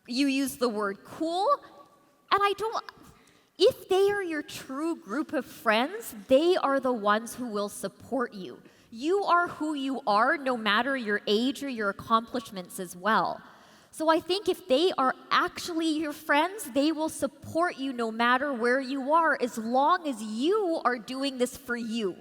you use the word cool? And if they are your true group of friends, they are the ones who will support you. You are who you are, no matter your age or your accomplishments as well. So I think if they are actually your friends, they will support you no matter where you are, as long as you are doing this for you.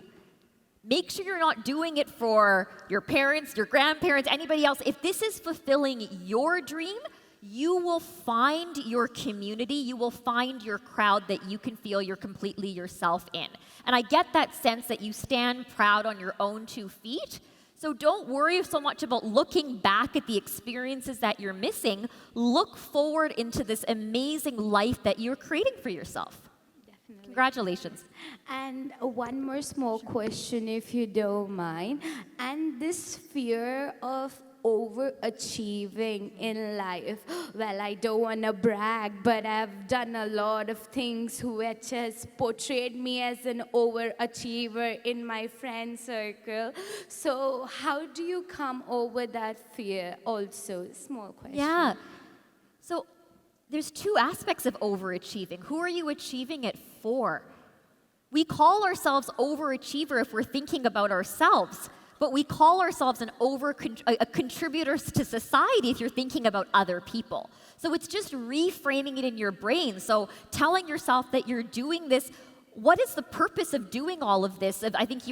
Make sure you're not doing it for your parents, your grandparents, anybody else. If this is fulfilling your dream, you will find your community, you will find your crowd that you can feel you're completely yourself in. And I get that sense that you stand proud on your own 2 feet. So don't worry so much about looking back at the experiences that you're missing. Look forward into this amazing life that you're creating for yourself. Definitely. Congratulations. And one more small question, if you don't mind. And this fear of overachieving in life. Well, I don't want to brag, but I've done a lot of things which has portrayed me as an overachiever in my friend circle. So how do you come over that fear also? Small question. Yeah. So there's 2 aspects of overachieving. Who are you achieving it for? We call ourselves overachiever if we're thinking about ourselves. But we call ourselves a contributors to society if you're thinking about other people. So it's just reframing it in your brain. So telling yourself that you're doing this, what is the purpose of doing all of this? I think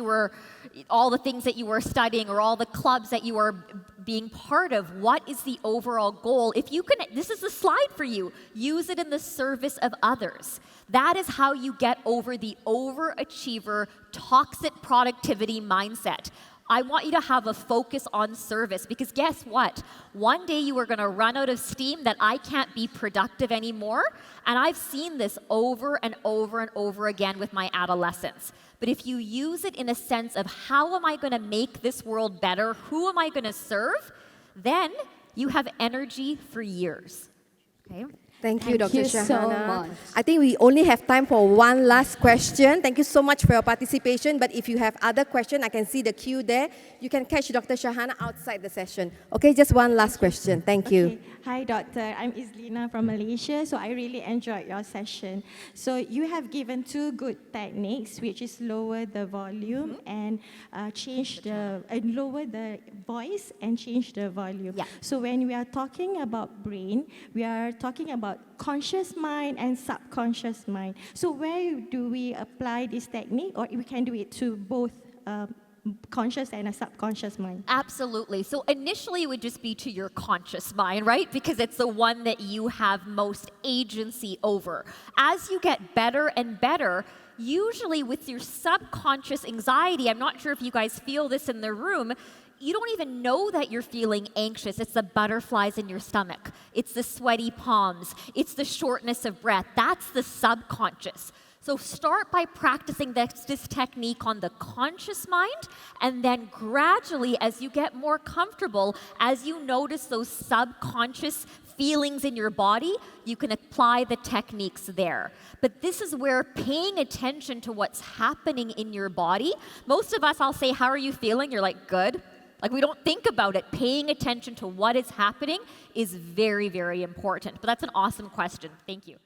all the things that you were studying or all the clubs that you are being part of, what is the overall goal? If you can, this is the slide for you. Use it in the service of others. That is how you get over the overachiever, toxic productivity mindset. I want you to have a focus on service, because guess what? One day you are going to run out of steam that I can't be productive anymore. And I've seen this over and over and over again with my adolescents. But if you use it in a sense of how am I going to make this world better? Who am I going to serve? Then you have energy for years. Okay? Thank you, Dr. So Shahana. much. I think we only have time for one last question. Thank you so much for your participation. But if you have other questions, I can see the queue there. You can catch Dr. Shahana outside the session. Okay, just one last question. Thank you. Okay. Hi, Doctor. I'm Islina from Malaysia. So I really enjoyed your session. So you have given 2 good techniques, which is lower the volume and lower the voice and change the volume. Yeah. So when we are talking about brain, we are talking about conscious mind and subconscious mind. So where do we apply this technique, or we can do it to both conscious and a subconscious mind? Absolutely. So initially it would just be to your conscious mind, right? Because it's the one that you have most agency over. As you get better and better, usually with your subconscious anxiety, I'm not sure if you guys feel this in the room, you don't even know that you're feeling anxious. It's the butterflies in your stomach. It's the sweaty palms. It's the shortness of breath. That's the subconscious. So start by practicing this technique on the conscious mind, and then gradually, as you get more comfortable, as you notice those subconscious feelings in your body, you can apply the techniques there. But this is where paying attention to what's happening in your body, most of us, I'll say, how are you feeling? You're like, good. Like, we don't think about it. Paying attention to what is happening is very, very important. But that's an awesome question. Thank you.